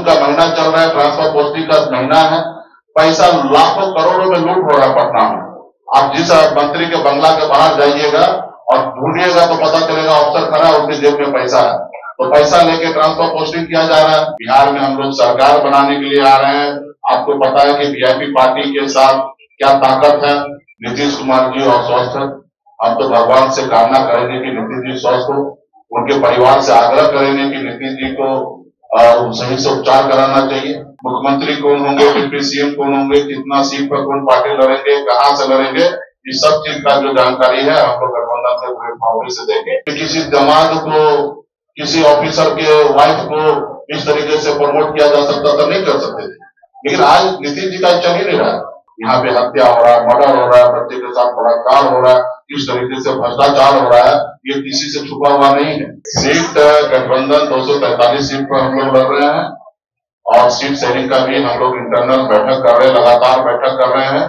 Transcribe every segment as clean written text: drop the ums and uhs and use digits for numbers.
का महीना चल रहा है, ट्रांसफर पोस्टिंग का महीना है, पैसा लाखों करोड़ों में लूट हो रहा है पटना में। आप जिस मंत्री के बंगला के बाहर जाइएगा और ढूंढिएगा तो पता चलेगा अफसर खड़ा है, उसके जेब में पैसा है, तो पैसा लेके ट्रांसफर पोस्टिंग किया जा रहा है। बिहार में हम लोग सरकार बनाने के लिए आ रहे हैं। आपको पता है कि वीआईपी पार्टी के साथ क्या ताकत है। नीतीश कुमार जी और स्वस्थ है। हम तो भगवान से कामना करेंगे कि नीतीश जी स्वस्थ हो। उनके परिवार से आग्रह करेंगे कि नीतीश जी को सही से उपचार कराना चाहिए। मुख्यमंत्री कौन होंगे, डिप्टी सीएम कौन होंगे, कितना सीट पर कौन पार्टी लड़ेंगे, कहां से लड़ेंगे, इस सब चीज का जो जानकारी है हम लोग गठबंधन के प्लेटफॉर्म से देंगे। किसी दामाद को, किसी ऑफिसर के वाइफ को इस तरीके से प्रमोट किया जा सकता था, नहीं कर सकते थे, लेकिन आज नीतीश जी का चल ही नहीं रहा है। यहाँ पे हत्या हो रहा है, मर्डर हो रहा है, बच्चे के साथ बलात्कार हो रहा है, किस तरीके से भ्रष्टाचार हो रहा है, ये किसी से छुपा हुआ नहीं है। सीट गठबंधन 243 सीट पर हम लोग लड़ रहे हैं और सीट शेयरिंग का भी हम लोग इंटरनल बैठक कर रहे हैं, लगातार बैठक कर रहे हैं।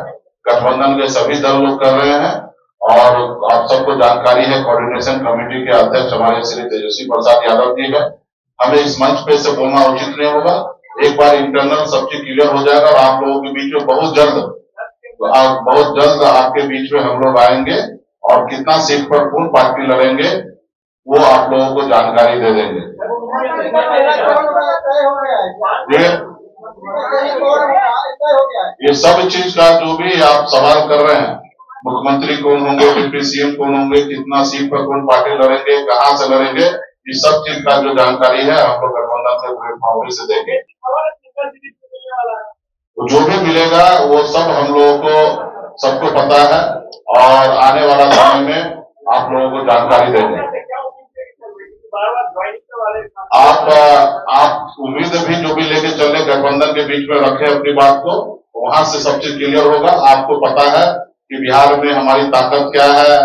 गठबंधन के सभी दल लोग कर रहे हैं और आप सबको जानकारी है, कोऑर्डिनेशन कमेटी के अध्यक्ष हमारे श्री तेजस्वी प्रसाद यादव जी है। हमें इस मंच पे से बोलना उचित नहीं होगा। एक बार इंटरनल सब चीज क्लियर हो जाएगा और आप लोगों के बीच में बहुत जल्द आपके बीच में हम लोग आएंगे और कितना सीट पर कौन पार्टी लड़ेंगे वो आप लोगों को जानकारी दे देंगे। ये सब चीज का जो भी आप सवाल कर रहे हैं, मुख्यमंत्री कौन होंगे, डिप्टी सीएम कौन होंगे, कितना सीट पर कौन पार्टी लड़ेंगे, कहां से लड़ेंगे, इस सब चीज का जो जानकारी है हम लोग गठबंधन के प्लेटफॉर्म से देंगे। तो जो भी मिलेगा वो सब हम लोगों को सबको पता है और आने वाला समय में आप लोगों को जानकारी देंगे। आप उम्मीद भी जो भी लेके चले गठबंधन के बीच में रखे अपनी बात को, वहां से सब चीज क्लियर होगा। आपको पता है कि बिहार में हमारी ताकत क्या है,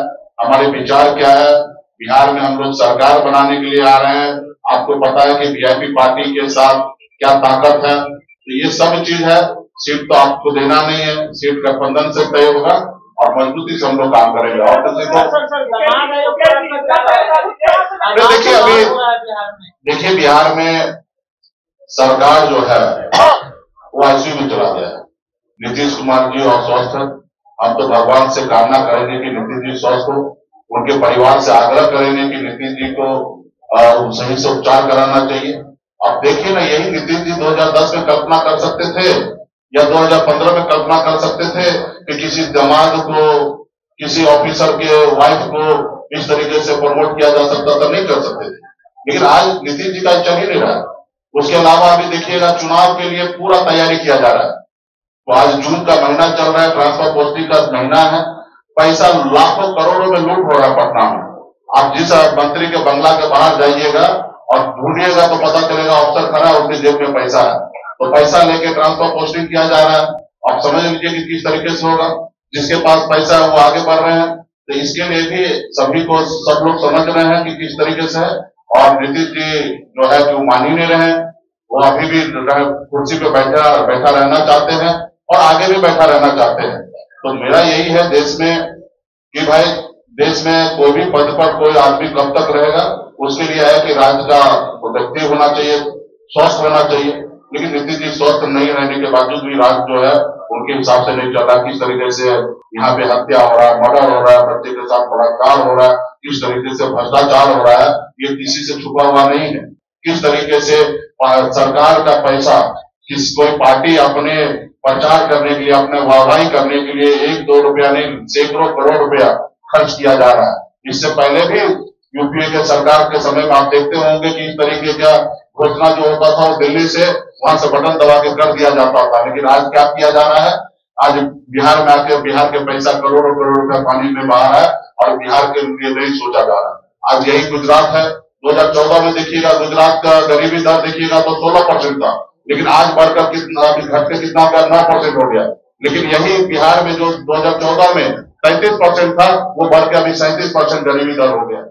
हमारे विचार क्या है। बिहार में हम लोग सरकार बनाने के लिए आ रहे हैं। आपको पता है कि वीआईपी पार्टी के साथ क्या ताकत है। तो ये सब चीज है। सीट तो आपको देना नहीं है, सीट गठबंधन से तय होगा और मजबूती से हम लोग काम करेंगे। और किसी को देखिए बिहार में सरकार जो है वो आईसीयू में चला गया है। नीतीश कुमार जी और स्वस्थ है। हम तो भगवान से कामना करेंगे कि नीतीश जी स्वस्थ हो। उनके परिवार से आग्रह करेंगे कि नीतीश जी को सही से उपचार कराना चाहिए। अब देखिए ना, यही नीतीश जी 2010 में कल्पना कर सकते थे या 2015 में कल्पना कर सकते थे कि किसी दामाद को, किसी ऑफिसर के वाइफ को इस तरीके से प्रमोट किया जा सकता था, नहीं कर सकते थे, लेकिन आज नीतीश जी का चल ही नहीं रहा है। उसके अलावा अभी देखिएगा चुनाव के लिए पूरा तैयारी किया जा रहा है। तो आज जून का महीना चल रहा है, ट्रांसफर पोस्टिंग का महीना है, पैसा लाखों करोड़ों में लूट हो रहा है पटना में। आप जिस मंत्री के बंगला के बाहर जाइएगा और ढूंढिएगा तो पता चलेगा अफसर खड़ा है, उसके जेब में पैसा है, तो पैसा लेके ट्रांसफर पोस्टिंग किया जा रहा है। आप समझ लीजिए कि किस तरीके से होगा। जिसके पास पैसा है वो आगे बढ़ रहे हैं। तो इसके लिए भी सभी को, सब लोग समझ रहे हैं कि किस तरीके से है। और नीतीश जी जो है कि वो मान ही नहीं रहे हैं। वो अभी भी कुर्सी पे बैठा रहना चाहते हैं और आगे भी बैठा रहना चाहते हैं। तो मेरा यही है देश में कि भाई, देश में कोई भी पद पर कोई आदमी कब तक रहेगा, उसके लिए है कि राज्य का व्यक्ति होना चाहिए, स्वस्थ होना चाहिए। लेकिन नीतीश जी स्वस्थ नहीं रहने के बावजूद भी राज्य जो है उनके हिसाब से नहीं चल रहा। किस तरीके से यहाँ पे हत्या हो रहा है, मर्डर हो रहा है, बच्चे के साथ बलात्कार हो रहा है, किस तरीके से भ्रष्टाचार हो रहा है, ये किसी से छुपा हुआ नहीं है। किस तरीके से सरकार का पैसा कोई पार्टी अपने प्रचार करने के लिए, अपने वाहवाही करने के लिए 1-2 रुपया नहीं, सैकड़ों करोड़ रुपया खर्च किया जा रहा है। इससे पहले भी यूपीए के सरकार के समय में आप देखते होंगे कि इस तरीके का घोषणा जो होता था वो दिल्ली से वहां से बटन दबा के कर दिया जाता था। लेकिन आज क्या किया जा रहा है, आज बिहार में आके बिहार के पैसा करोड़ों करोड़ रुपया पानी में बहा है और बिहार के लिए नहीं सोचा जा रहा है। आज यही गुजरात है। 2014 में देखिएगा गुजरात का गरीबी दर देखिएगा तो 16% था, लेकिन आज बढ़कर कितना, घट के कितना 9% हो गया। लेकिन यही बिहार में जो 2014 में 33% था, वो बढ़ के अभी 37% गरीबी दर हो गया।